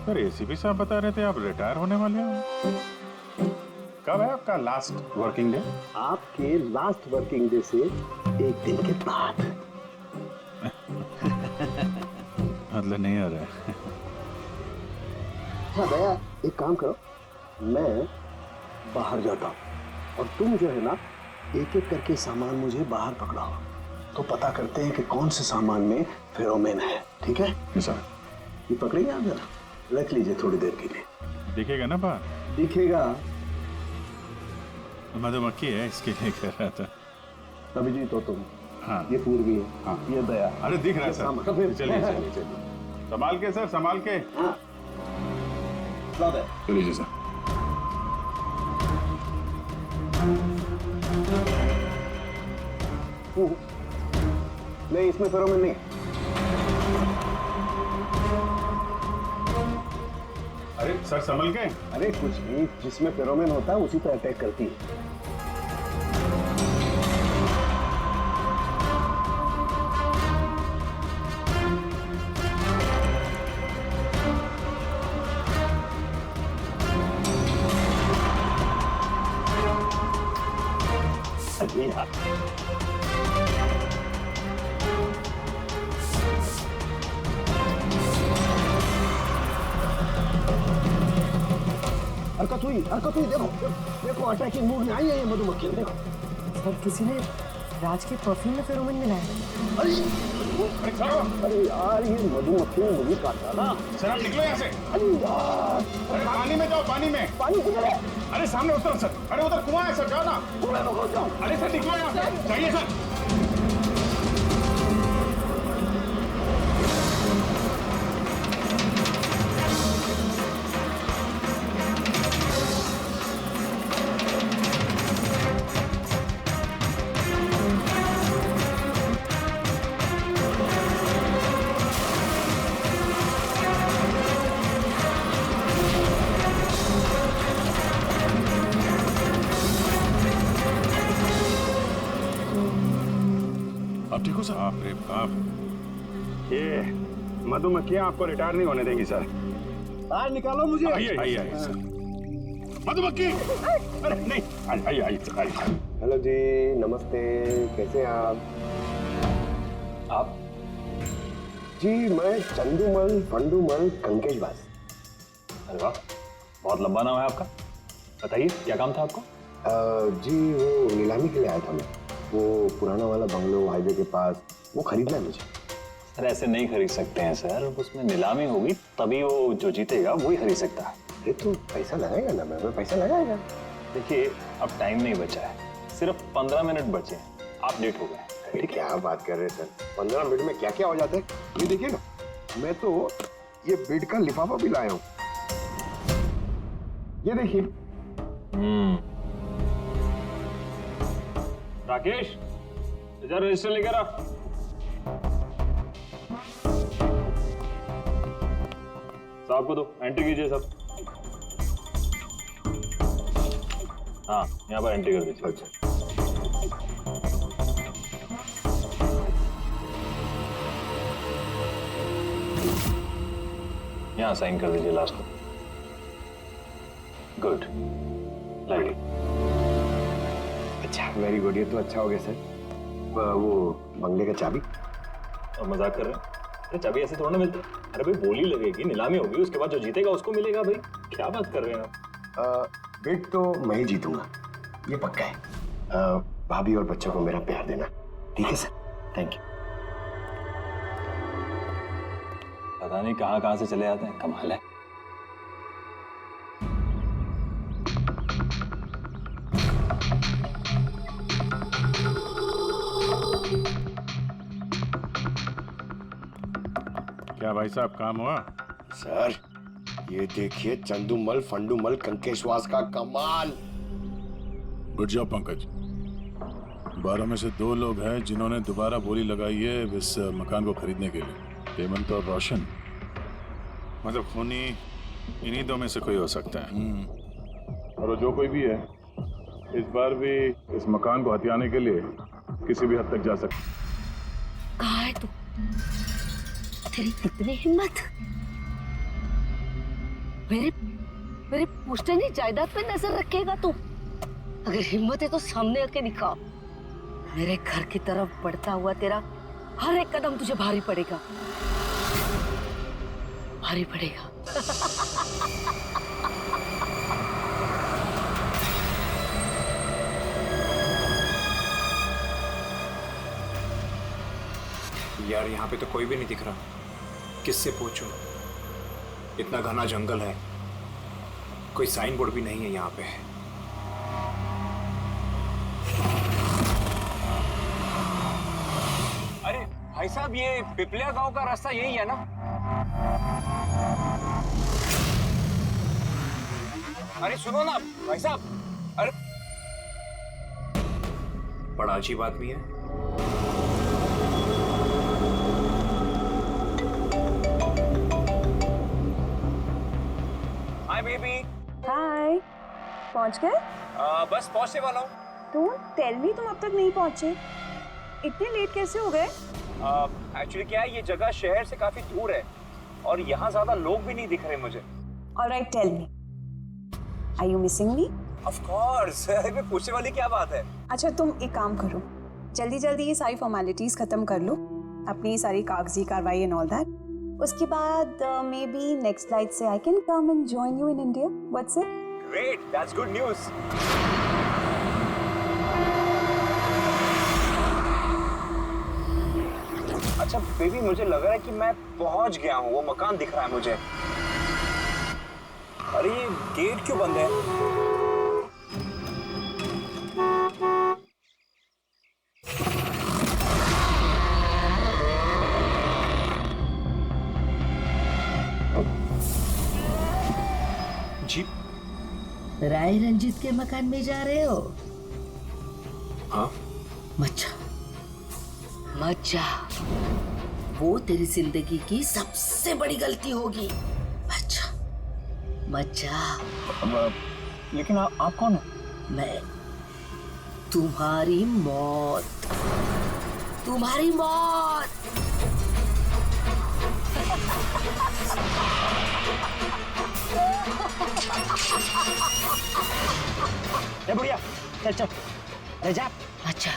Sir ACP साहब बता रहे थे आप रिटायर होने वाले हो। कब है आपका लास्ट वर्किंग डे? आपके लास्ट वर्किंग डे से एक दिन के बाद। मतलब नहीं हो रहा है। अच्छा भैया, एक काम करो, मैं बाहर जाता हूँ और तुम जो है ना एक एक करके सामान मुझे बाहर पकड़ाओ, तो पता करते हैं कि कौन से सामान में फेरोमेन है। ठीक है सर। ये पकड़ेंगे आप, जरा रख लीजिए थोड़ी देर के लिए। दिखेगा ना बाहर? दिखेगा। मधुमक्खी है इसके लिए कह रहा था। अभिजीत हो तुम। हाँ ये पूर्वी है। हाँ ये दया। अरे दिख रहा है सर। सामान। चलिए चलिए चलिए, संभाल के सर, संभाल के। हाँ चलिए सर। नहीं, इसमें फेरोमोन नहीं। अरे सर संभल के। अरे कुछ नहीं, जिसमें फेरोमोन होता है उसी पर अटैक करती है। अरे यार, हरकत हुई, देखो देखो अटैकिंग मूड में आई है ये मधुमक्खी, देखो। सर किसी ने राज के परफ्यूम में फेरोमोन मिलाया। अरे यार, ये मधुमक्खी ने मुझे काटा ना। सर आप निकलो यहाँ से। अरे यार, अरे पानी में जाओ, पानी में। पानी किधर है? अरे सामने उतर सर। अरे उधर कुआं है सर, जाओ ना। कुएं में घुस जाओ। अरे सर निकलो यहाँ से, जाइए सर। आप ठीक हो सर? बाप रे बाप। ये मधुमक्खियां आपको रिटायर नहीं होने देंगी सर। बाहर निकालो मुझे। आइए आइए आइए सर। मधुमक्खी, अरे नहीं, आइए आइए आइए। हेलो जी, नमस्ते, कैसे हैं आप? जी मैं चंदूमल फंडूमल कंकेशवास। अरे वाह, बहुत लंबा नाम है आपका। बताइए क्या काम था आपको? जी वो नीलामी के लिए आया था मैं। वो पुराना वाला बंगलो हाईवे के पास, वो खरीदना है मुझे। सर ऐसे नहीं खरीद सकते हैं सर, उसमें नीलामी होगी तभी वो जो जीतेगा वही खरीद सकता है। अरे तो पैसा लगाएगा ना, मैं पैसा लगाएगा। देखिए अब टाइम नहीं बचा है, सिर्फ 15 मिनट बचे हैं, आप लेट हो गए। अरे क्या बात कर रहे हैं सर, 15 मिनट में क्या क्या हो जाता है। ये देखिए ना, मैं तो ये बेड का लिफाफा भी लाया हूँ, ये देखिए। राकेश इधर रजिस्टर लेकर आ। साहब को दो, एंट्री कीजिए साहब। हाँ यहाँ पर एंट्री कर दीजिए। अच्छा यहाँ साइन कर दीजिए लास्ट को। Good, light. अच्छा, वेरी गुड, ये तो अच्छा हो गया सर। वो बंगले का चाबी? और मजाक कर रहे हैं? अरे चाबी ऐसे थोड़ा ना मिलती। अरे भाई बोली लगेगी, नीलामी होगी, उसके बाद जो जीतेगा उसको मिलेगा। भाई क्या बात कर रहे हैं आप? बेट तो मैं ही जीतूंगा, ये पक्का है। भाभी और बच्चों को मेरा प्यार देना, ठीक है सर? Thank you. पता नहीं कहाँ कहाँ से चले आते हैं, कमाल है। क्या भाई साहब काम हुआ? सर ये देखिए, चंदूमल फंडूमल कंकेशवास का कमाल। उठ जाओ पंकज। 12 में से 2 लोग हैं जिन्होंने दोबारा बोली लगाई है इस मकान को खरीदने के लिए, हेमंत और रोशन। मतलब खूनी इन्हीं दो में से कोई हो सकता है। और वो जो कोई भी है, इस बार भी इस मकान को हथियाने के लिए किसी भी हद तक जा सकता है। कहाँ है तू? तेरी कितनी हिम्मत! मेरे मेरे पुश्तैनी जायदाद पे नजर रखेगा तू? अगर हिम्मत है तो सामने आके दिखा। मेरे घर की तरफ बढ़ता हुआ तेरा हर एक कदम तुझे भारी पड़ेगा, भारी पड़ेगा। यार यहाँ पे तो कोई भी नहीं दिख रहा, किससे पूछूं? इतना घना जंगल है, कोई साइन बोर्ड भी नहीं है यहाँ पे। अरे भाई साहब, ये पिपलिया गांव का रास्ता यही है ना? अरे सुनो ना भाई साहब, अरे बड़ा अजीब आदमी है। Hi baby. हाय, पहुंच गए? बस पहुंचने वाला हूँ। डोंट टेल मी तुम अब तक नहीं पहुंचे। इतने लेट कैसे हो गए? एक्चुअली क्या है, ये जगह शहर से काफी दूर है और यहाँ ज्यादा लोग भी नहीं दिख रहे मुझे। Alright, tell me, are you missing me? Of course. अरे पूछने वाली क्या बात है। अच्छा तुम एक काम करो, जल्दी जल्दी ये सारी फॉर्मेलिटीज खत्म कर लो, अपनी सारी कागजी कार्रवाई एंड ऑल दैट। उसके बाद मे बी नेक्स्ट फ्लाइट से I can come and join you in India. What's it? Great, that's good news. अच्छा बेबी, मुझे लग रहा है कि मैं पहुंच गया हूँ, वो मकान दिख रहा है मुझे। अरे ये गेट क्यों बंद है? जी राय रंजीत के मकान में जा रहे हो? हाँ। मत जा, मत जा, वो तेरी जिंदगी की सबसे बड़ी गलती होगी। मत जा, मत जा। लेकिन आप कौन हो? मैं तुम्हारी मौत, तुम्हारी मौत। ए बुढ़िया, चल चल, ले जा। अच्छा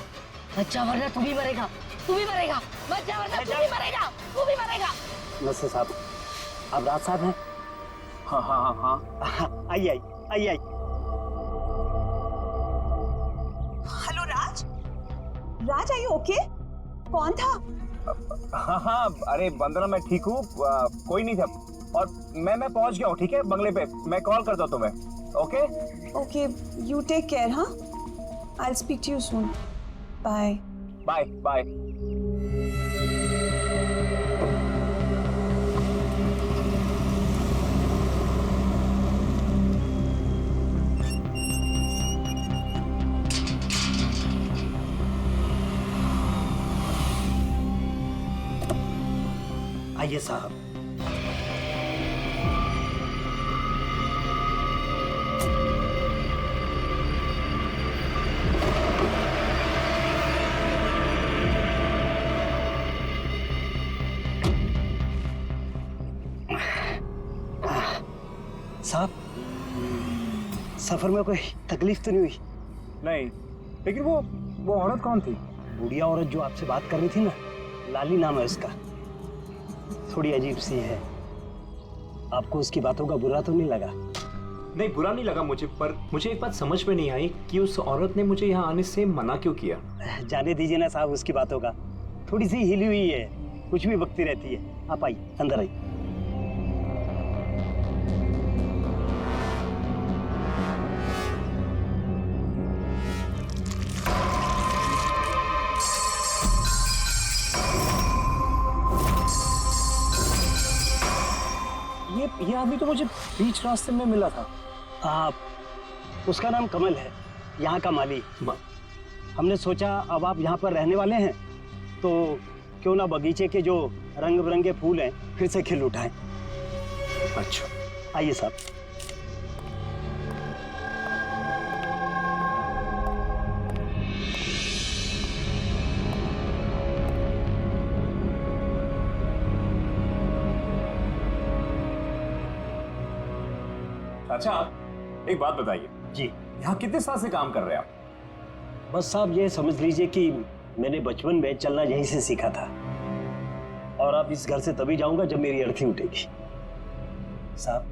अच्छा, वरना तू भी मरेगा, तू भी मरेगा। मत जा, वरना तू भी मरेगा, तू भी मरेगा। नमस्ते साहब, आप राज साहब हैं? हाँ हाँ हाँ हाँ, आइए आइए आइए आइए। Hello Raj, Raj are you okay? कौन था? हाँ हाँ, अरे वंदना मैं ठीक हूँ, कोई नहीं था। और मैं पहुंच गया हूँ, ठीक है, बंगले पे। मैं कॉल करता हूँ तुम्हें। Okay okay, you take care. हाँ, I will speak to you soon. Bye bye bye. आइए साहब। साहब, सफर में कोई तकलीफ तो नहीं हुई? नहीं, लेकिन वो औरत कौन थी? बुढ़िया औरत जो आपसे बात कर रही थी ना, लाली नाम है उसका। थोड़ी अजीब सी है। आपको उसकी बातों का बुरा तो नहीं लगा? नहीं, बुरा नहीं लगा मुझे, पर मुझे एक बात समझ में नहीं आई कि उस औरत ने मुझे यहाँ आने से मना क्यों किया। जाने दीजिए ना साहब उसकी बातों का। थोड़ी सी हिली हुई है, कुछ भी बकती रहती है। आप आइए, अंदर आइए। ये आदमी तो मुझे बीच रास्ते में मिला था। आप, उसका नाम कमल है, यहाँ का माली। हमने सोचा अब आप यहाँ पर रहने वाले हैं तो क्यों ना बगीचे के जो रंग बिरंगे फूल हैं फिर से खिल उठाएं। अच्छा, आइए साहब। अच्छा एक बात बताइए जी। यहाँ कितने साल से काम कर रहे हैं आप? बस साहब ये समझ लीजिए कि मैंने बचपन में चलना यहीं से सीखा था, और अब इस घर से तभी जाऊंगा जब मेरी अर्थी उठेगी। साहब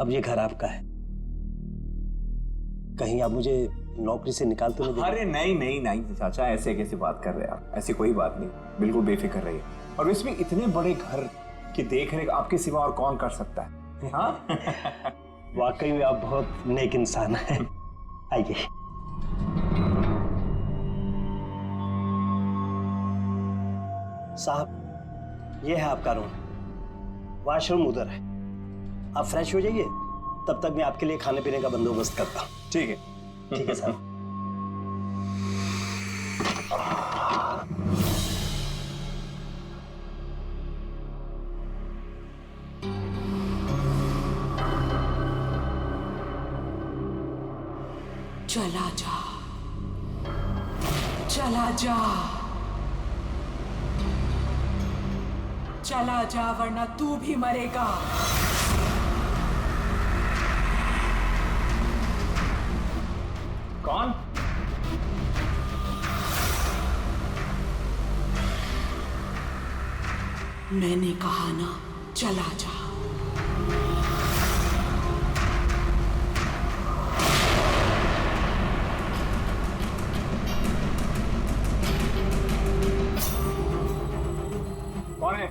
अब ये घर आपका है, कहीं आप मुझे नौकरी से निकाल तो नहीं देंगे? अरे नहीं नहीं नहीं चाचा, ऐसे कैसे बात कर रहे हैं आप? ऐसी कोई बात नहीं, बिल्कुल बेफिक्र रहिए। और इसमें इतने बड़े घर की देख रेख आपके सिवा और कौन कर सकता है? हाँ वाकई में आप बहुत नेक इंसान हैं। आइए। साहब ये है आपका रूम, वॉशरूम उधर है, आप फ्रेश हो जाइए, तब तक मैं आपके लिए खाने पीने का बंदोबस्त करता हूँ। ठीक है। ठीक है साहब। चला जा, चला जा, चला जा, वरना तू भी मरेगा। कौन? मैंने कहा ना, चला जा। कौन है?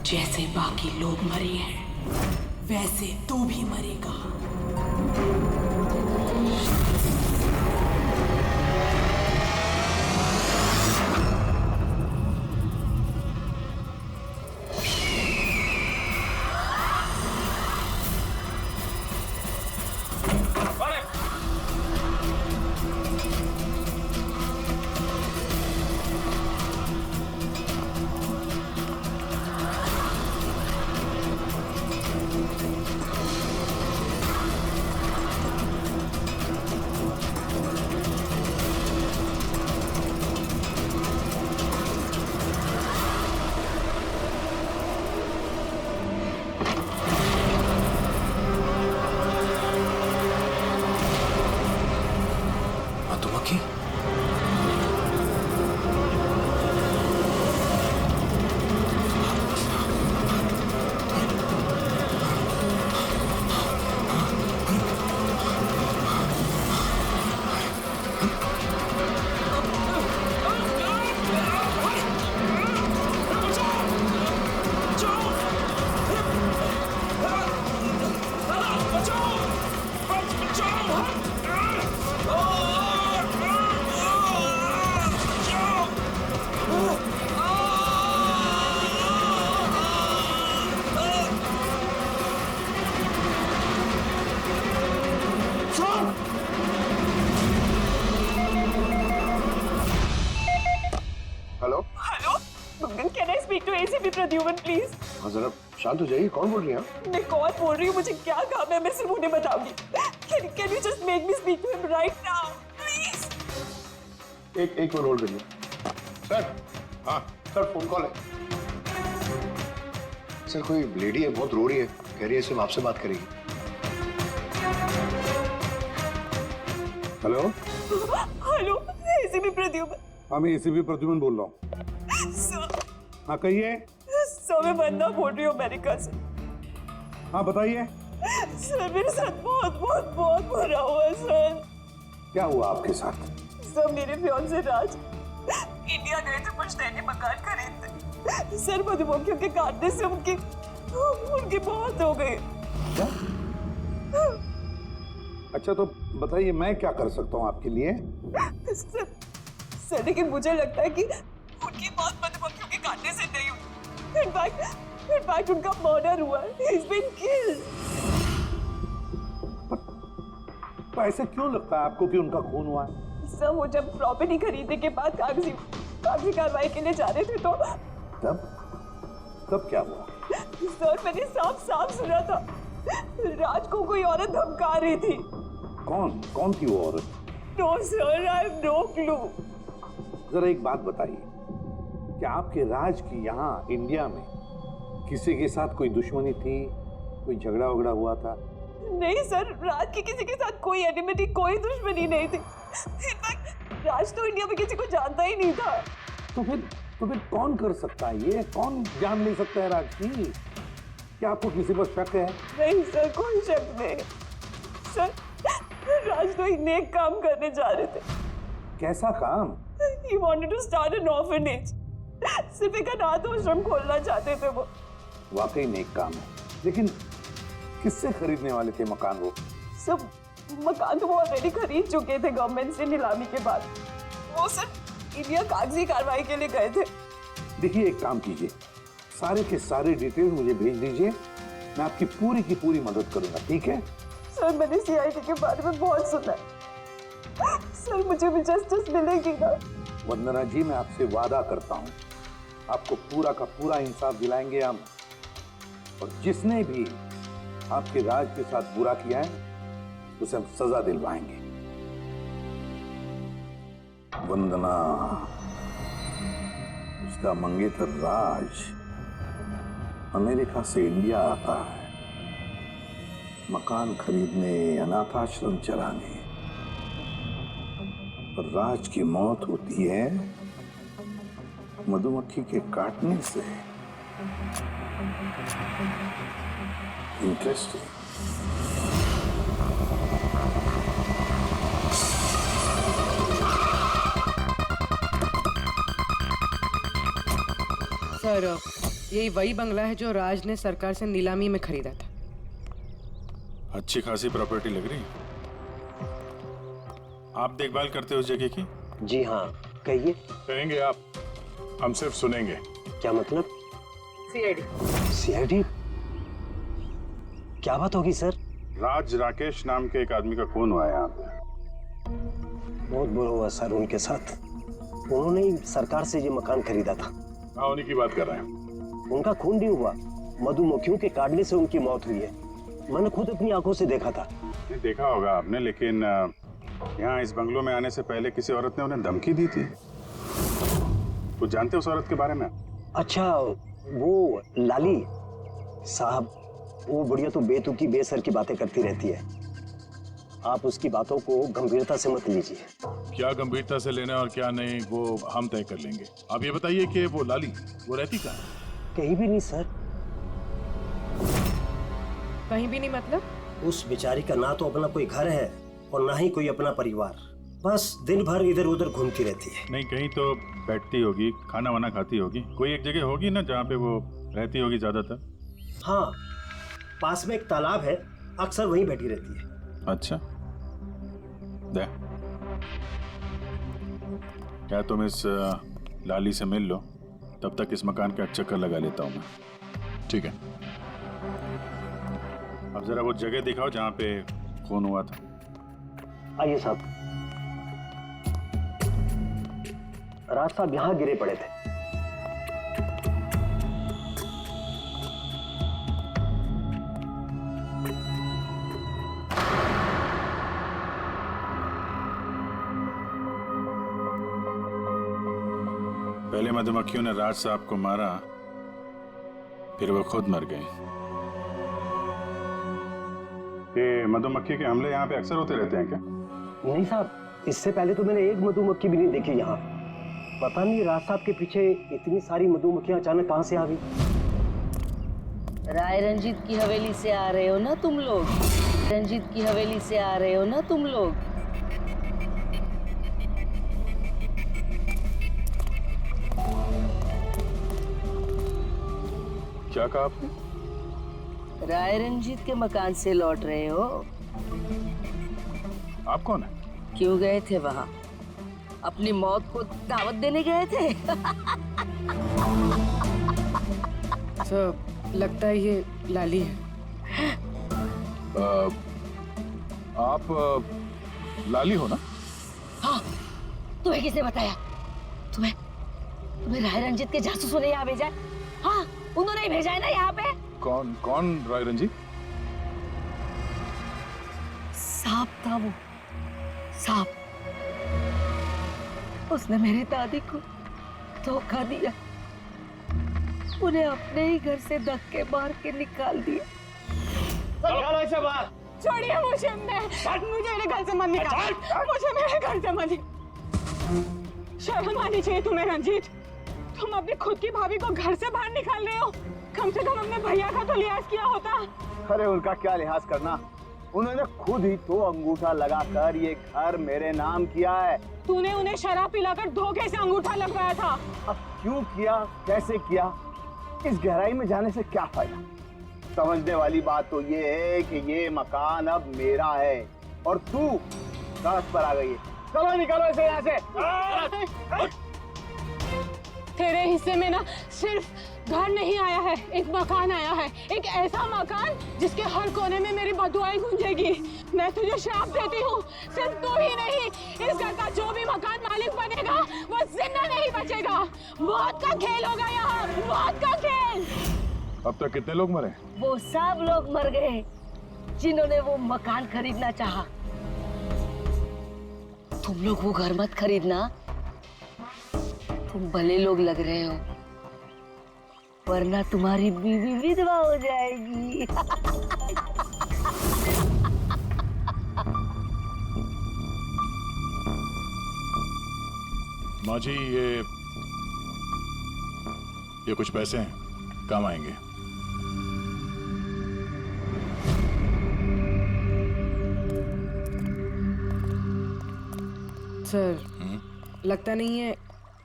जैसे बाकी लोग मरे हैं, वैसे तू भी मरेगा। प्रद्युमन प्लीज। हाँ जरा शांत हो जाइए, कौन बोल रही है? मैं कौन बोल रही हूँ, मुझे क्या काम है, मैं सिर्फ उन्हें बताऊंगी। Can you just make me speak to him right now, please? एक मिनट होल्ड करिए। सर, हाँ सर, फोन कॉल है। सर कोई लेडी है, बहुत रो रही है, कह रही है सिर्फ आपसे बात करेगी। Hello hello, ACP Pradyuman. हाँ मैं एसीपी प्रद्युमन बोल रहा हूँ। सर। हाँ कहिए। सर मैं वंदना बोल रही हूँ अमेरिका से। हाँ बताइए। सर मेरे साथ बहुत बहुत बहुत बुरा हुआ सर। क्या हुआ आपके साथ? सर मेरे फियांसे राज इंडिया गए थे पुश्तैनी मकान खरीदने। सर मधुमक्खियों के काटने से उनकी मौत हो गई। क्या? अच्छा तो बताइए मैं क्या कर सकता हूँ आपके लिए? सर लेकिन मुझे लगता है कि उनकी मौत मधुमक्खियों के काटने से नहीं हुई। इनफैक्ट उनका मर्डर हुआ है। He's been killed। तो ऐसे क्यों लगता है आपको कि उनका खून हुआ है? सर वो जब प्रॉपर्टी खरीदने के बाद कागजी कार्रवाई के लिए जा रहे थे तो तब कब क्या हुआ? सर मैंने साफ साफ सुना था, राज को कोई औरत धमका रही थी। कौन थी वो औरत? No sir, I have no clue. जरा एक बात बताइए, क्या आपके राज की यहाँ इंडिया में किसी के साथ कोई दुश्मनी थी, कोई झगड़ा वगड़ा हुआ था? नहीं सर, राज की किसी के साथ कोई एनिमिटी, कोई दुश्मनी नहीं थी। इनफैक्ट राज तो इंडिया में किसी को जानता ही नहीं था। तो फिर कौन कर सकता है ये? कौन जान ले सकता है राज की? क्या आपको किसी पर शक है? नहीं सर, कोई शक नहीं। सर राज तो एक नेक काम करने जा रहे थे। कैसा काम? He wanted to start an orphanage. सिर्फ एक अनाथ आश्रम खोलना चाहते थे वो। वाकई नेक काम है, लेकिन किससे खरीदने वाले थे मकान वो? सब मकान तो वो ऑलरेडी खरीद चुके थे गवर्नमेंट से नीलामी के बाद। वो सर इंडिया कागजी कार्रवाई के लिए गए थे। देखिए, एक काम कीजिए, सारे के सारे डिटेल मुझे भेज दीजिए, मैं आपकी पूरी की पूरी मदद करूंगा, ठीक है? सर मैंने सीआईडी के बारे में बहुत सुना है। सर मुझे भी जस्टिस मिलेगी ना? वंदना जी, मैं आपसे वादा करता हूँ, आपको पूरा का पूरा इंसाफ दिलाएंगे हम, और जिसने भी आपके राज के साथ बुरा किया है उसे हम सजा दिलवाएंगे। वंदना, उसका मंगेतर राज अमेरिका से इंडिया आता है मकान खरीदने, अनाथ आश्रम चलाने, और राज की मौत होती है मधुमक्खी के काटने से। इंटरेस्टिंग। सर यही वही बंगला है जो राज ने सरकार से नीलामी में खरीदा था। अच्छी खासी प्रॉपर्टी लग रही है। आप देखभाल करते हो उस जगह की? जी हाँ, कहिए। कहेंगे आप, हम सिर्फ सुनेंगे। क्या मतलब? सीआईडी? क्या बात होगी सर? राज राकेश नाम के एक आदमी का खून हुआ है यहाँ पे। बहुत बुरा हुआ सर उनके साथ। उन्होंने ही सरकार से ये मकान खरीदा था। हाँ, उन्हीं की बात कर रहे हैं। उनका खून नहीं हुआ, मधुमक्खियों के काटने से उनकी मौत हुई है। मैंने खुद अपनी आंखों से देखा था। नहीं देखा होगा आपने, लेकिन यहाँ इस बंगलों में आने से पहले किसी औरत ने उन्हें धमकी दी थी। कुछ जानते हो उस औरत के बारे में? अच्छा, वो लाली साहब, वो बुढ़िया तो बेतुकी बेसर की बातें करती रहती है। आप उसकी बातों को गंभीरता से मत लीजिए। क्या गंभीरता से लेना और क्या नहीं वो हम तय कर लेंगे। आप ये बताइए कि वो लाली वो रहती कहाँ? कहीं भी नहीं सर। कहीं भी नहीं मतलब? उस बेचारी का ना तो अपना कोई घर है और ना ही कोई अपना परिवार, बस दिन भर इधर उधर घूमती रहती है। नहीं, कहीं तो बैठती होगी, खाना वाना खाती होगी, कोई एक जगह होगी ना जहाँ पे वो रहती होगी ज्यादातर। हाँ, पास में एक तालाब है, अक्सर वहीं बैठी रहती है। अच्छा, दे क्या तुम इस लाली से मिल लो, तब तक इस मकान का चक्कर लगा लेता हूँ मैं। ठीक है। अब जरा वो जगह दिखाओ जहाँ पे खून हुआ था। आइए साहब। राज साहब यहाँ गिरे पड़े थे। पहले मधुमक्खियों ने राज साहब को मारा, फिर वो खुद मर गए। ये मधुमक्खी के हमले यहाँ पे अक्सर होते रहते हैं क्या? नहीं साहब, इससे पहले तो मैंने एक मधुमक्खी भी नहीं देखी यहाँ। पता नहीं राज साहब के पीछे इतनी सारी मधुमक्खियां अचानक कहाँ से आ गई। राय रंजीत की हवेली से आ रहे हो ना तुम लोग? रंजीत की हवेली से आ रहे हो ना तुम लोग? क्या कहा आपने? राय रंजीत के मकान से लौट रहे हो? आप कौन है? क्यों गए थे वहां? अपनी मौत को दावत देने गए थे? सर लगता है ये लाली है। आप लाली हो ना? हाँ, तुम्हें किसने बताया? तुम्हें राय रंजीत के जासूसों ने यहाँ भेजा? हाँ, उन्होंने ही भेजा है ना यहाँ पे। कौन कौन राय रंजीत? सांप था वो, सांप। उसने मेरी दादी को धोखा दिया, उन्हें अपने ही घर से धक्के मार के निकाल दिया। निकालो इसे बाहर। छोड़िए मुझे, मुझे मेरे घर से मत निकाल, मुझे मेरे घर से मत। शर्म आनी चाहिए तुम्हें रंजीत, तुम अपनी खुद की भाभी को घर से बाहर निकाल रहे हो। कम से कम अपने भैया का तो लिहाज किया होता। अरे उनका क्या लिहाज करना, उन्होंने खुद ही तो अंगूठा लगाकर ये घर मेरे नाम किया है। तूने उन्हें शराब पिलाकर धोखे से अंगूठा लगवाया था। अब क्यों किया, कैसे किया, इस गहराई में जाने से क्या फायदा। समझने वाली बात तो ये है कि ये मकान अब मेरा है और तू सड़क पर आ गई है। चलो निकालो इसे यहाँ से। तेरे हिस्से में ना सिर्फ घर नहीं आया है, एक मकान आया है, एक ऐसा मकान जिसके हर कोने में मेरी बदुआएं गूंजेगी। मैं तुझे श्राप देती हूँ, सिर्फ तू ही नहीं, इस घर का जो भी मकान मालिक बनेगा वो जिंदा नहीं बचेगा। मौत का खेल होगा यहाँ, मौत का खेल। अब तक कितने लोग मरे? वो सब लोग मर गए जिन्होंने वो मकान खरीदना चाहा। तुम लोग वो घर मत खरीदना, तुम भले लोग लग रहे हो, वरना तुम्हारी बीवी विधवा हो जाएगी। माँ जी, ये कुछ पैसे हैं, काम आएंगे। सर, लगता नहीं है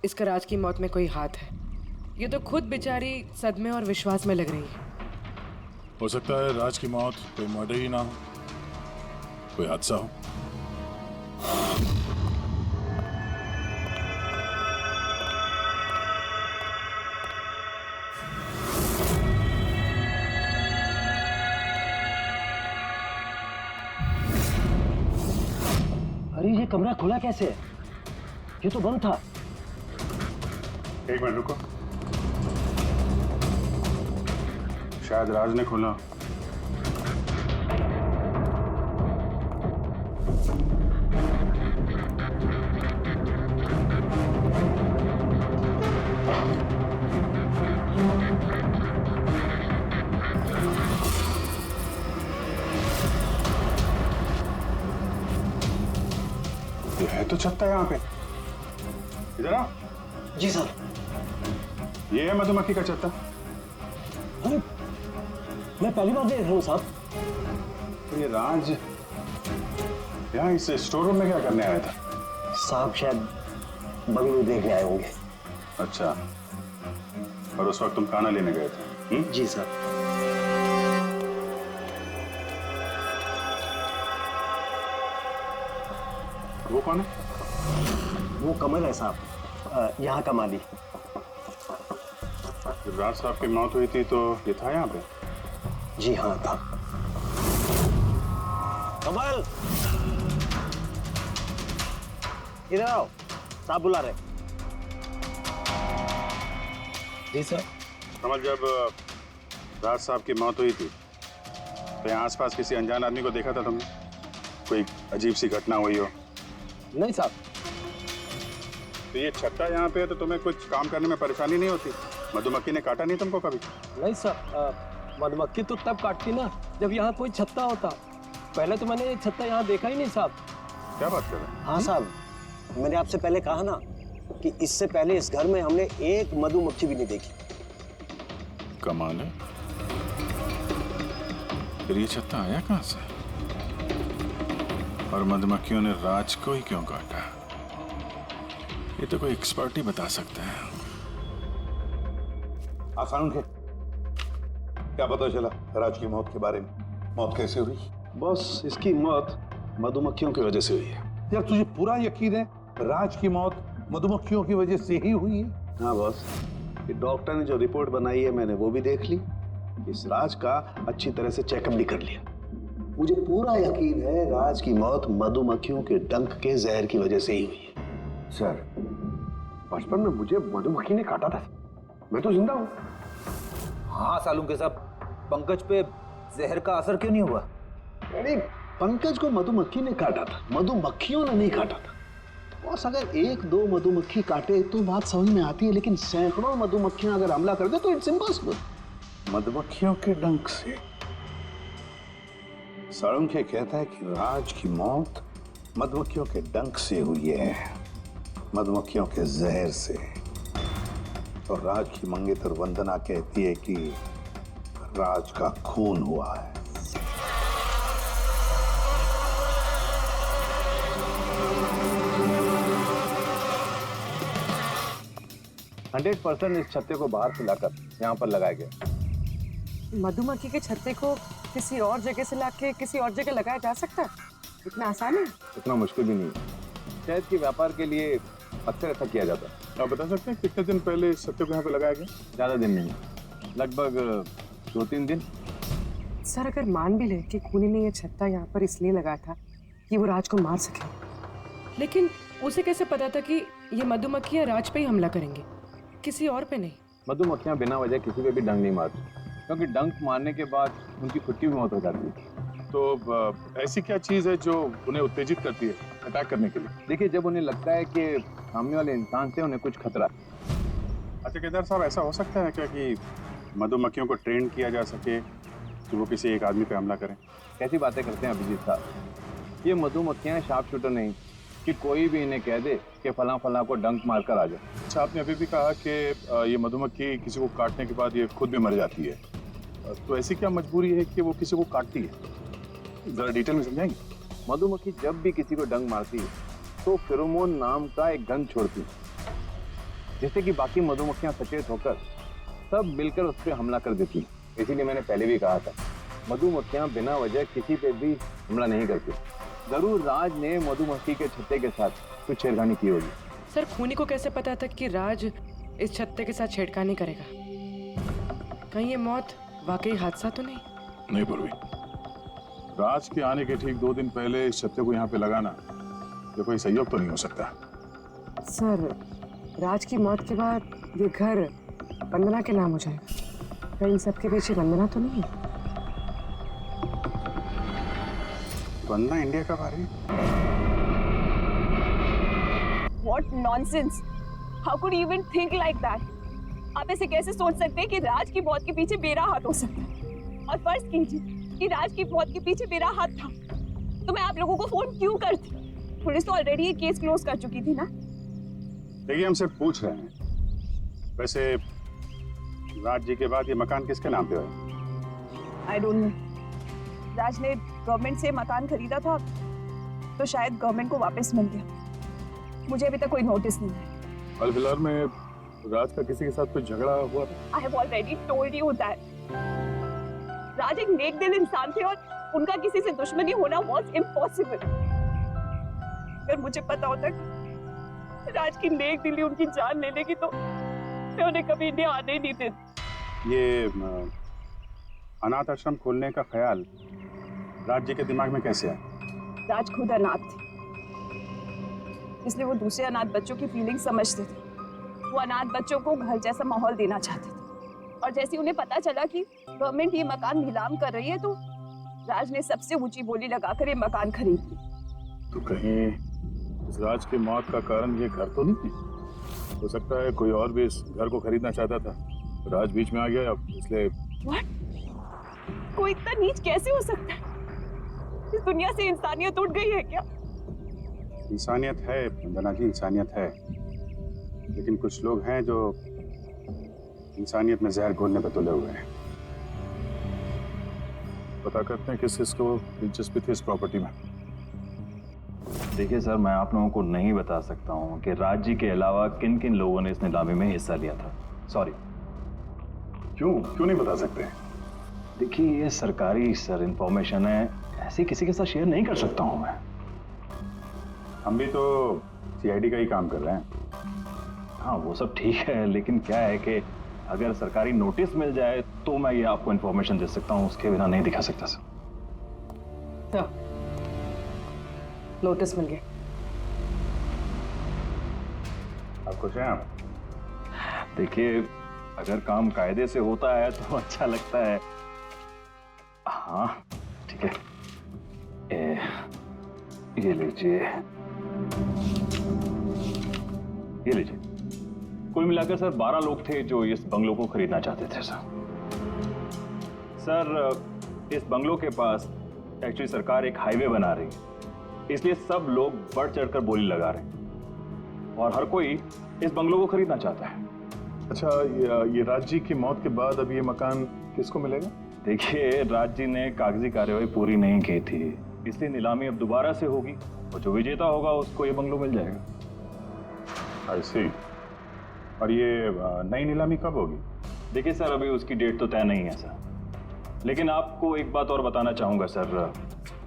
इसका राज की मौत में कोई हाथ है। ये तो खुद बेचारी सदमे और विश्वास में लग रही है। हो सकता है राज की मौत कोई मर्डर ही ना हो, कोई हादसा हो। अरे ये कमरा खुला कैसे है? ये तो बंद था। एक मिनट रुको, शायद राज ने खोला। ये है तो छत्ता यहाँ पे। इधर आओ। जी सर। ये है मधुमक्खी का छत्ता। अरे मैं पहली बार देख रहा हूँ साहब। तो ये राज यहाँ इस स्टोर रूम में क्या करने आया था? साहब शायद बंगलो देखने आए होंगे। अच्छा, और उस वक्त तुम खाना लेने गए थे? जी सर। वो कौन है? वो कमल है साहब, यहाँ का माली। जब राज साहब की मौत हुई थी तो ये था यहाँ पे? जी हाँ था। कमल, इधर आओ, साहब बुला रहे। जी सर। कमल, जब राज साहब की मौत हुई थी तो यहाँ आसपास किसी अनजान आदमी को देखा था तुमने? कोई अजीब सी घटना हुई हो? नहीं साहब। तो ये छत्ता यहाँ पे है तो तुम्हें कुछ काम करने में परेशानी नहीं होती? मधुमक्खी ने काटा नहीं तुमको कभी? नहीं सर, मधुमक्खी तो तब काटती ना जब यहाँ कोई छत्ता होता। पहले तो मैंने छत्ता यहाँ देखा ही नहीं साहब। क्या बात कर रहे हैं? हाँ साहब, मैंने आपसे पहले कहा ना कि इससे पहले इस घर में हमने एक मधुमक्खी भी नहीं देखी। कमाल है। फिर ये छत्ता आया कहाँ से? और मधुमक्खियों ने राज को ही क्यों काटा? ये तो कोई एक्सपर्ट ही बता सकता है। आसान उनके क्या पता चला राज की मौत के बारे में? मौत कैसे हुई? बस इसकी मौत मधुमक्खियों की वजह से हुई है। यार तुझे पूरा यकीन है राज की मौत मधुमक्खियों की वजह से ही हुई है? हाँ बॉस, ये डॉक्टर ने जो रिपोर्ट बनाई है मैंने वो भी देख ली, इस राज का अच्छी तरह से चेकअप भी कर लिया। मुझे पूरा यकीन है राज की मौत मधुमक्खियों के डंक के जहर की वजह से ही हुई है। सर, बचपन में मुझे मधुमक्खी ने काटा था, मैं तो जिंदा हूँ। हाँ सालू के साहब, पंकज पे जहर का असर क्यों नहीं हुआ? अरे पंकज को मधुमक्खी ने काटा था, मधुमक्खियों ने नहीं काटा था। बॉस अगर एक दो मधुमक्खी काटे तो बात समझ में आती है, लेकिन सैकड़ों मधुमक्खियां अगर हमला कर दे तो इट्स इम्पॉसिबल। मधुमक्खियों के डंक से साळुंखे कहता है कि राज की मौत मधुमक्खियों के डंक से हुई है, मधुमक्खियों के जहर से। और राज की मंगेतर वंदना कहती है कि राज का खून हुआ है। 100% इस छत्ते को बाहर से लाकर यहाँ पर लगाया गया। मधुमक्खी के छत्ते को किसी और जगह से लाके किसी और जगह लगाया जा सकता है? इतना आसान है? इतना मुश्किल भी नहीं है। शहद के व्यापार के लिए अक्सर ऐसा किया जाता है। आप बता सकते हैं कितने दिन पहले इस छत्ते को यहाँ पे लगाया गया? ज़्यादा दिन नहीं, लगभग 2-3 दिन। सर अगर मान भी ले कि खूनी ने ये छत्ता यहाँ पर इसलिए लगाया था कि वो राज को मार सके, लेकिन उसे कैसे पता था कि ये मधुमक्खियाँ राज पे ही हमला करेंगे, किसी और पे नहीं? मधुमक्खियाँ बिना वजह किसी पे भी डंक नहीं मारती, क्योंकि डंक मारने के बाद उनकी खुद की भी मौत हो जाती है। तो ऐसी क्या चीज़ है जो उन्हें उत्तेजित करती है अटैक करने के लिए? देखिए, जब उन्हें लगता है कि सामने वाले इंसान से उन्हें कुछ खतरा है। अच्छा केदार साहब, ऐसा हो सकता है क्या कि मधुमक्खियों को ट्रेन किया जा सके कि वो किसी एक आदमी पे हमला करें? कैसी बातें करते हैं अभिजीत साहब, ये मधुमक्खियाँ शार्प शूटर नहीं कि कोई भी इन्हें कह दे कि फला फला को डंक मारकर आ जाए। अच्छा, आपने अभी भी कहा कि ये मधुमक्खी किसी को काटने के बाद ये खुद भी मर जाती है, तो ऐसी क्या मजबूरी है कि वो किसी को काटती है? जरा डिटेल में समझाएंगे? मधुमक्खी जब भी किसी को डंक मारती है तो फेरोमोन नाम का एक गंध छोड़ती है, जिससे कि बाकी मधुमक्खियां सचेत होकर सब मिलकर उस पर हमला कर देती है। इसीलिए मैंने पहले भी कहा था, मधुमक्खियां बिना वजह किसी पे भी हमला नहीं करती। जरूर राज ने मधुमक्खी के छत्ते के साथ कुछ छेड़खानी की होगी। सर खूनी को कैसे पता था कि राज इस छत्ते के साथ छेड़खानी करेगा? कहीं ये मौत वाकई हादसा तो नहीं? नहीं पूर्वी, राज के आने के ठीक 2 दिन पहले इस छत्ते को यहाँ पे लगाना ये कोई संयोग तो नहीं हो सकता। सर राज की मौत के बाद ये घर वंदना के नाम हो जाएगा, कहीं सबके पीछे वंदना तो नहीं? वंदना इंडिया कब आ रही है? What nonsense! How could you even think like that? आप ऐसे कैसे सोच सकते हैं कि राज की मौत के पीछे मेरा हाथ हो सकता है? और फर्ज कीजिए कि राज की मौत के पीछे मेरा हाथ था, तो मैं आप लोगों को फोन क्यों करती? पुलिस तो ऑलरेडी ये केस क्लोज कर चुकी थी ना। देखिए, हम सिर्फ पूछ रहे हैं। वैसे राज जी के बाद ये मकान किसके नाम पे है? I don't know. राज ने गवर्नमेंट से मकान खरीदा था, तो शायद गवर्नमेंट को वापस मिल गया। मुझे अभी तक कोई नोटिस नहीं है। हाल फिलहाल में राज का किसी के साथ कोई झगड़ा हुआ था? I have already told you that. राज एक नेक दिल इंसान थे और उनका किसी से दुश्मनी होना was impossible. अगर मुझे पता होता कि राज की नेक दिली उनकी जान ले लेगी तो मैं उन्हें कभी इंडिया आने ही नहीं देती। ये अनाथ आश्रम खोलने का ख्याल राज जी के दिमाग में कैसे आया? राज खुद अनाथ थे, इसलिए वो दूसरे अनाथ बच्चों की फीलिंग समझते थे। वो अनाथ बच्चों को घर जैसा माहौल देना चाहते थे, और जैसे उन्हें पता चला कि गवर्नमेंट ये मकान नीलाम कर रही है, तो राज ने सबसे ऊंची बोली लगाकर ये मकान खरीद लिया। तो कहीं इस राज की मौत का कारण ये घर तो नहीं है? हो सकता है कोई और भी इस घर को खरीदना चाहता था, राज बीच में आ गया इसलिए। What? कोई इतना नीच कैसे हो सकता है? इस दुनिया से इंसानियत उठ गई है क्या? इंसानियत है वंदना जी, इंसानियत है, लेकिन कुछ लोग हैं जो इंसानियत में जहर घोलने पे तुले हुए हैं। पता करते हैं किस किसको दिलचस्पी थी इस प्रॉपर्टी में। देखिए सर, मैं आप लोगों को नहीं बता सकता हूँ कि राज जी के अलावा किन किन लोगों ने इस नीलामी में हिस्सा लिया था। सॉरी। क्यों नहीं बता सकते? देखिए, ये सरकारी सर इंफॉर्मेशन है, ऐसे किसी के साथ शेयर नहीं कर सकता हूँ मैं। हम भी तो CID का ही काम कर रहे हैं। हाँ, वो सब ठीक है, लेकिन क्या है कि अगर सरकारी नोटिस मिल जाए तो मैं ये आपको इन्फॉर्मेशन दे सकता हूँ, उसके बिना नहीं दिखा सकता सर। तो नोटिस मिल गया। आप खुश हैं? आप देखिए, अगर काम कायदे से होता है तो अच्छा लगता है। हाँ ठीक है, ये लीजिए, ये लीजिए। कुल मिलाकर सर 12 लोग थे जो इस बंगलों को खरीदना चाहते थे सर। सर इस बंगलों के पास एक्चुअली सरकार एक हाईवे बना रही है, इसलिए सब लोग बढ़ चढ़कर बोली लगा रहे हैं और हर कोई इस बंगलों को खरीदना चाहता है। अच्छा, ये राज जी की मौत के बाद अब ये मकान किसको मिलेगा? देखिए, राज जी ने कागजी कार्यवाही पूरी नहीं की थी, इसलिए नीलामी अब दोबारा से होगी और जो विजेता होगा उसको ये बंगलो मिल जाएगा। आई सी। और ये नई नीलामी कब होगी? देखिए सर, अभी उसकी डेट तो तय नहीं है सर, लेकिन आपको एक बात और बताना चाहूंगा सर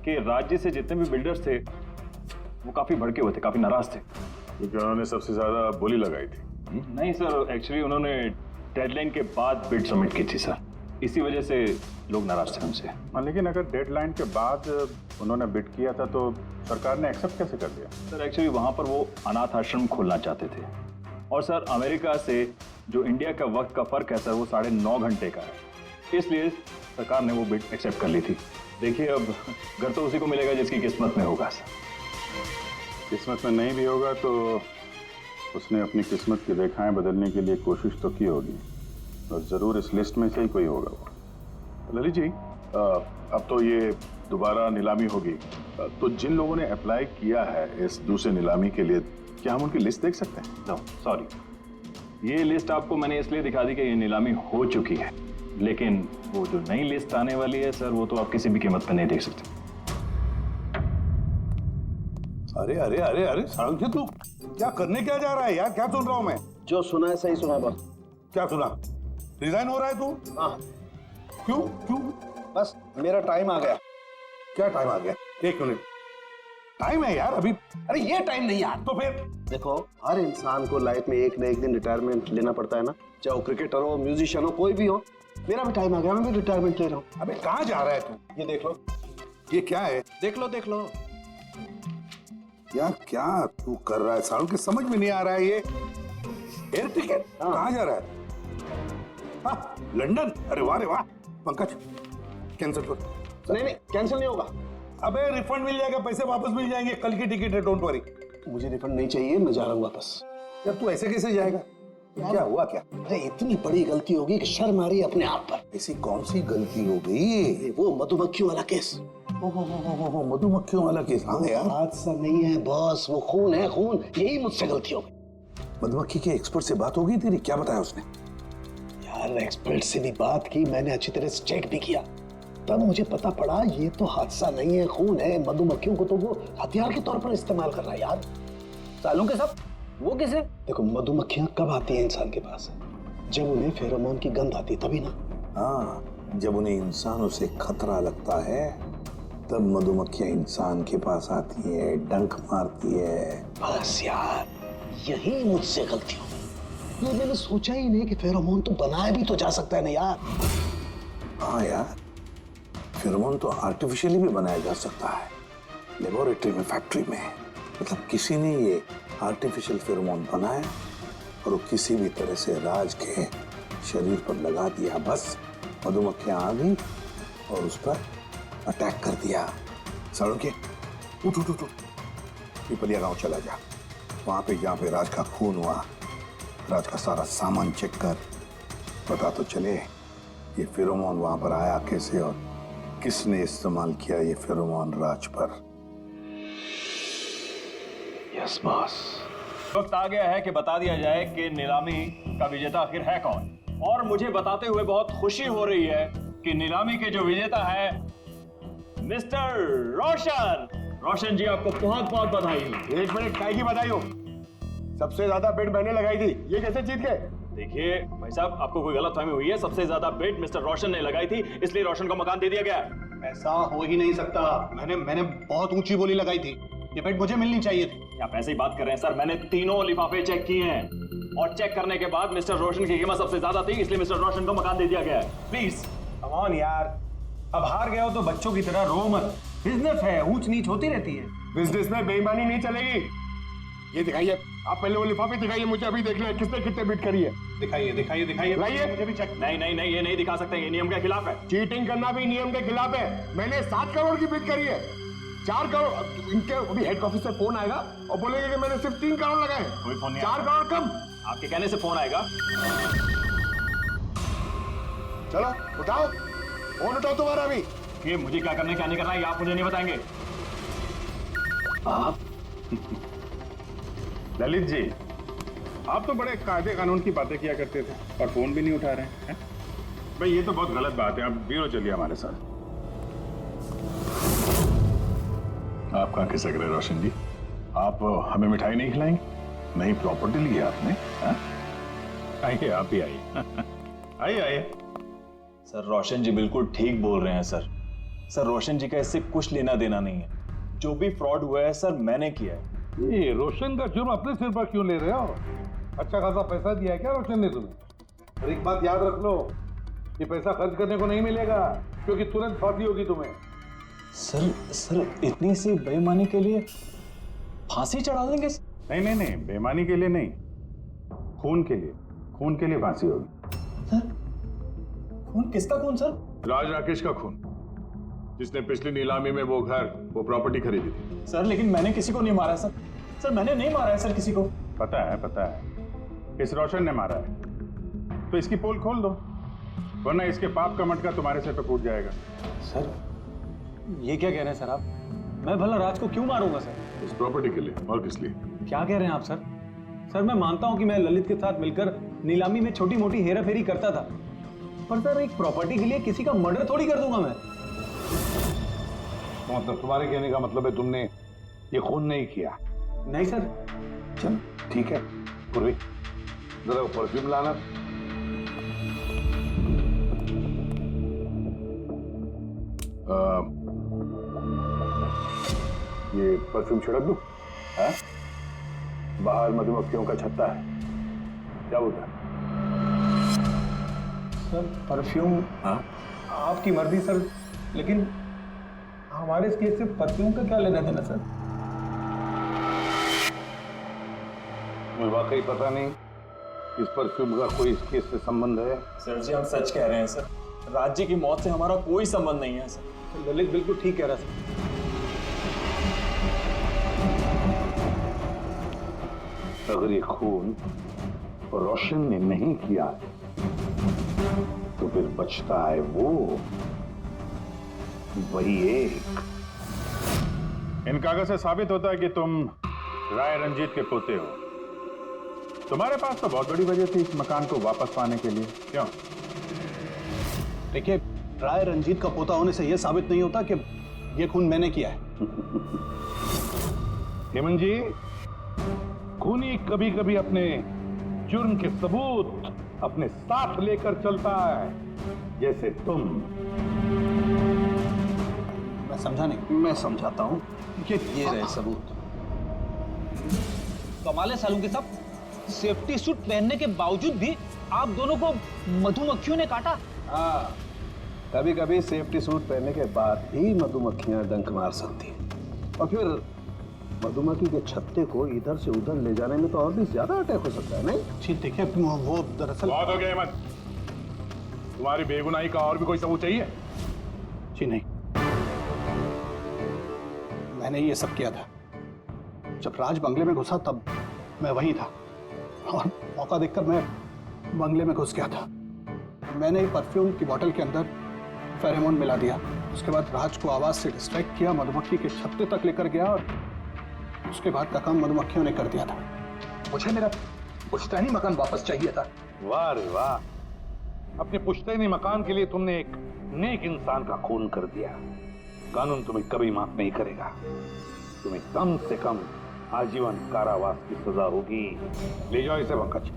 कि राज्य से जितने भी बिल्डर्स थे वो काफी भड़के हुए थे, काफी नाराज थे, क्योंकि उन्होंने सबसे ज्यादा बोली लगाई थी। नहीं सर, एक्चुअली उन्होंने डेडलाइन के बाद बिड सबमिट की थी सर, इसी वजह से लोग नाराज थे उनसे। हाँ, लेकिन अगर डेडलाइन के बाद उन्होंने बिड किया था तो सरकार ने एक्सेप्ट कैसे कर दिया? सर एक्चुअली वहां पर वो अनाथ आश्रम खोलना चाहते थे और सर अमेरिका से जो इंडिया का वक्त का फर्क है सर वो 9.5 घंटे का है, इसलिए सरकार ने वो बिड एक्सेप्ट कर ली थी। देखिए, अब घर तो उसी को मिलेगा जिसकी किस्मत में होगा सर। किस्मत में नहीं भी होगा तो उसने अपनी किस्मत की रेखाएं बदलने के लिए कोशिश तो की होगी और जरूर इस लिस्ट में से ही कोई होगा वो। ललित जी, अब तो ये दोबारा नीलामी होगी, तो जिन लोगों ने अप्लाई किया है इस दूसरे नीलामी के लिए, क्या हम उनकी लिस्ट देख सकते हैं? नो सॉरी, ये लिस्ट आपको मैंने इसलिए दिखा दी कि ये नीलामी हो चुकी है, लेकिन वो जो नई लिस्ट आने वाली है सर वो तो आप किसी भी कीमत पर नहीं देख सकते। अरे अरे अरे अरे साळुंखे, तू क्या करने क्या जा रहा है यार? क्या सुन रहा हूं मैं? जो सुना है सही सुना बस। क्या सुना? रिजाइन हो रहा है तू? हाँ। क्यों क्यों? बस मेरा टाइम आ गया। क्या टाइम आ गया? 1 मिनट टाइम है यार अभी। अरे ये टाइम नहीं यार। तो फिर देखो, हर इंसान को लाइफ में एक न एक दिन रिटायरमेंट लेना पड़ता है ना, चाहे वो क्रिकेटर हो, म्यूजिशियन हो, कोई भी हो। मेरा भी टाइम आ गया, मैं भी रिटायरमेंट ले रहा हूँ। अबे कहाँ जा रहा है तू? ये देख लो। ये क्या है? देख लो देख लो। यार क्या तू कर रहा है साळुंखे? समझ में नहीं आ रहा है ये। एयर टिकट कहाँ जा रहा है? हाँ, लंदन। अरे वाह रे वाह। पंकज कैंसिल कर। नहीं कैंसिल नहीं होगा। अबे रिफंड मिल जाएगा, पैसे वापस मिल जाएंगे, कल की टिकट है, डोंट वरी। मुझे रिफंड नहीं चाहिए, मैं जा रहा हूँ वापस। यार तू ऐसे कैसे जाएगा? क्या हुआ क्या? अरे इतनी बड़ी गलती होगी कि शर्म आ रही है अपने आप पर। ऐसी कौन सी गलती हो गई? वो मधुमक्खियों वाला केस। मधुमक्खियों वाला केस? हाँ यार, हादसा नहीं है बॉस, वो खून है खून। यही मुझसे गलती हो गई। मधुमक्खी के एक्सपर्ट से बात हो गई तेरी? क्या बताया उसने? यार एक्सपर्ट से भी बात की, मैंने अच्छी तरह से चेक भी किया, तब मुझे पता पड़ा ये तो हादसा नहीं है, खून है। मधुमक्खियों को तो वो हथियार के तौर पर इस्तेमाल कर रहा है यार। साळुंखे साहब, वो किसे? देखो, मधुमक्खियां कब आती हैं इंसान के पास? जब उन्हें फेरोमोन की गंध आती तभी ना। हाँ, जब उन्हें इंसानों से खतरा लगता है तब मधुमक्खियां इंसान के पास आती है, डंक मारती है। बस यार, यही मुझसे गलती हो गई। तो मैंने सोचा ही नहीं कि फेरोमोन तो बनाया भी तो जा सकता है ना यार। हाँ यार, फेरोमोन तो आर्टिफिशियली भी बनाया जा सकता है, लेबोरेटरी में, फैक्ट्री में। मतलब किसी ने ये आर्टिफिशियल फेरोमोन बनाया और वो किसी भी तरह से राज के शरीर पर लगा दिया, बस मधुमक्खियां आ गई और उस पर अटैक कर दिया। साळुंखे, उठ उठ उठ, पिपलिया गांव चला जा। वहां पे जहाँ पे राज का खून हुआ, राज का सारा सामान चेक कर, पता तो चले ये फेरोमोन वहां पर आया कैसे और किसने इस्तेमाल किया ये फेरोमोन राज पर। Yes boss. वक्त आ गया है कि बता दिया जाए कि नीलामी का विजेता आखिर है कौन। और मुझे बताते हुए बहुत खुशी हो रही है कि नीलामी के जो विजेता है मिस्टर रोशन। रोशन जी, आपको बहुत बहुत बधाई। 1 मिनट, काय की बधाई हो? सबसे ज्यादा बिड मैंने लगाई थी, ये कैसे जीत गए? देखिए भाई साहब, आपको कोई गलतफहमी हुई है। सबसे ज्यादा बिड मिस्टर रोशन ने लगाई थी, इसलिए रोशन को मकान दे दिया गया। ऐसा हो ही नहीं सकता। मैंने बहुत ऊंची बोली लगाई थी, ये बिड मुझे मिलनी चाहिए थी। आप ऐसे ही बात कर रहे हैं सर? मैंने तीनों लिफाफे चेक किए हैं और चेक करने के बाद मिस्टर रोशन की कीमत सबसे ज्यादा थी, इसलिए मिस्टर रोशन को मकान दे दिया गया है। प्लीज कम ऑन यार, अब हार गए हो तो बच्चों की तरह रो मत। बिजनेस है, ऊंच नीच होती रहती है। बिजनेस में बेईमानी नहीं चलेगी। ये दिखाइए। आप पहले वो लिफाफे दिखाइए मुझे, अभी देखना है किसने कितने बीट करी है। दिखाइए दिखाइए दिखाइए, लाइए। मुझे भी चेक। नहीं नहीं नहीं, ये नहीं दिखा सकते, ये नियम के खिलाफ है। चीटिंग करना भी नियम के खिलाफ है। मैंने 7 करोड़ की बीट करी है। 4 करोड़ इनके अभी हेड ऑफिस से फोन आएगा और बोलेंगे कि मैंने सिर्फ 3 करोड़ लगाए। कोई फोन नहीं 4 करोड़ कम। आपके कहने से फोन आएगा। चलो उठाओ, फोन उठाओ तुम्हारा अभी। ये मुझे क्या करना है क्या नहीं करना है ये आप मुझे नहीं बताएंगे। आप ललित जी, आप तो बड़े कायदे कानून की बातें किया करते थे और फोन भी नहीं उठा रहे हैं। भाई ये तो बहुत गलत बात है। आप ब्यूरो चलिए हमारे साथ। आप कहाँ खिसक रहे रोशन जी? आप हमें मिठाई नहीं खिलाएंगे? नई प्रॉपर्टी ली है आपने? आइए आप ही आइए। आइए आइए। सर रोशन जी बिल्कुल ठीक बोल रहे हैं सर। सर रोशन जी का इससे कुछ लेना देना नहीं है। जो भी फ्रॉड हुआ है सर मैंने किया है। ये रोशन का जुर्म अपने सिर पर क्यों ले रहे हो? अच्छा खासा पैसा दिया है क्या रोशन ने तुम्हें? और एक बात याद रख लो, ये पैसा खर्च करने को नहीं मिलेगा, क्योंकि तुरंत फांसी होगी तुम्हें। सर इतनी सी बेईमानी के लिए फांसी चढ़ा देंगे? नहीं नहीं नहीं, बेईमानी के लिए नहीं, खून के लिए। खून के लिए फांसी होगी। खून? किसका खून सर? राज राकेश का खून, जिसने पिछली नीलामी में वो प्रॉपर्टी खरीदी थी। सर लेकिन मैंने किसी को नहीं मारा सर। सर मैंने नहीं मारा है सर किसी को। पता है इस रोशन ने मारा है, तो इसकी पोल खोल दो, वरना इसके पाप का मटका तुम्हारे सिर पे फूट जाएगा। सर ये क्या कह रहे हैं सर आप? मैं भला राज को क्यों मारूंगा सर? इस प्रॉपर्टी के लिए, और किस लिए? क्या कह रहे हैं आप सर? सर मैं मानता हूं कि मैं ललित के साथ मिलकर नीलामी में छोटी मोटी हेरा फेरी करता था, पर सर एक प्रॉपर्टी के लिए किसी का मर्डर थोड़ी कर दूंगा मैं। मतलब तुम्हारे कहने का मतलब है तुमने ये खून नहीं किया? नहीं सर। चल ठीक है, पूर्वी जरा परफ्यूम लाना। ये परफ्यूम छिड़क दूं? हाँ? बाहर मधुमक्खियों का छत्ता है, क्या बोलता है? Sir perfume? हाँ आपकी मर्जी सर, लेकिन हमारे इस केस से परफ्यूम का क्या लेना देना सर? मुझे वाकई पता नहीं इस परफ्यूम का कोई इस केस से संबंध है। सर जी हम सच कह रहे हैं सर, राज जी की मौत से हमारा कोई संबंध नहीं है सर। ललित बिल्कुल ठीक कह रहा है सर। अगर ये खून रोशन ने नहीं किया तो फिर बचता है वो वही एक। इन कागज से साबित होता है कि तुम राय रंजीत के पोते हो। तुम्हारे पास तो बहुत बड़ी वजह थी इस मकान को वापस पाने के लिए, क्यों? देखिए, राय रंजीत का पोता होने से यह साबित नहीं होता कि यह खून मैंने किया है। हेमंत जी, खूनी कभी कभी अपने जुर्म के सबूत अपने साथ लेकर चलता है, जैसे तुम। मैं समझा नहीं, मैं समझाता हूं कि ये रहे सबूत। कमाल है सालू के साहब, सेफ्टी सूट पहनने के बावजूद भी आप दोनों को मधुमक्खियों ने काटा। हाँ, कभी कभी सेफ्टी सूट पहनने के बाद भी मधुमक्खियां डंक मार सकती हैं, और फिर मधुमक्खी के छत्ते को इधर से उधर ले जाने में तो और भी ज्यादा अटैक हो सकता है, नहीं? ठीक, देखिए वो दरअसल बहुत हो गया हेमंत, तुम्हारी बेगुनाही का और भी कोई सबूत चाहिए? जी नहीं, मैंने ये सब किया था। जब राज बंगले में घुसा तब मैं वहीं था, और मौका देखकर मैं बंगले में घुस गया था। मैंने परफ्यूम की बोतल के अंदर फेरोमोन मिला दिया। उसके बाद राज को आवाज से डिस्ट्रैक्ट किया, मधुमक्खी के छत्ते तक लेकर गया, और उसके बाद का काम मधुमक्खियों ने कर दिया था। मुझे मेरा पुश्तैनी मकान वापस चाहिए था। वाह रे वाह, अपने पुश्तैनी मकान के लिए तुमने एक नेक इंसान का खून कर दिया। कानून तुम्हें कभी माफ नहीं करेगा। तुम्हें कम से कम आजीवन कारावास की सजा होगी। ले जाओ इसे पंकज।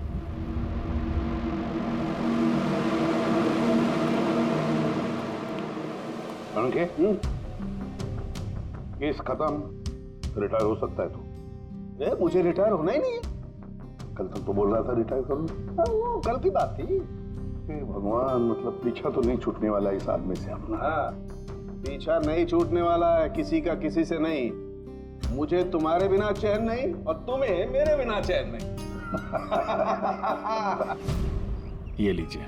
केस खत्म, रिटायर हो सकता है तू। मुझे रिटायर होना ही नहीं है। कल तक तो बोल रहा था रिटायर करूँ। वो कल की बात थी। भगवान, मतलब पीछा तो नहीं छूटने वाला इस आदमी से अपना। हाँ, पीछा नहीं छूटने वाला है, किसी का किसी से नहीं। मुझे तुम्हारे बिना चैन नहीं और तुम्हें मेरे बिना चैन नहीं। ये लीजिए,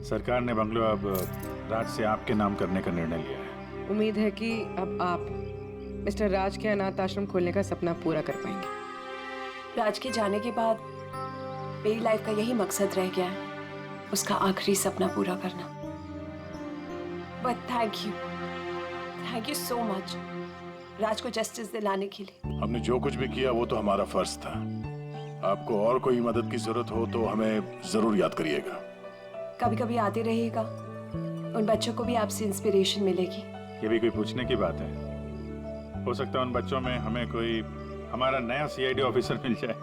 सरकार ने बंगलो अब राज से आपके नाम करने का निर्णय लिया है। उम्मीद है कि अब आप मिस्टर राज के अनाथ आश्रम खोलने का सपना पूरा कर पाएंगे। राज के जाने के बाद मेरी लाइफ का यही मकसद रह गया है, उसका आखिरी सपना पूरा करना। But thank you so much Raj को जस्टिस दिलाने के लिए। हमने जो कुछ भी किया वो तो हमारा फर्ज था। आपको और कोई मदद की जरूरत हो तो हमें जरूर याद करिएगा। कभी कभी आते रहिएगा, उन बच्चों को भी आपसे इंस्पिरेशन मिलेगी। ये भी कोई पूछने की बात है? हो सकता है उन बच्चों में हमें कोई हमारा नया सीआईडी ऑफिसर मिल जाए।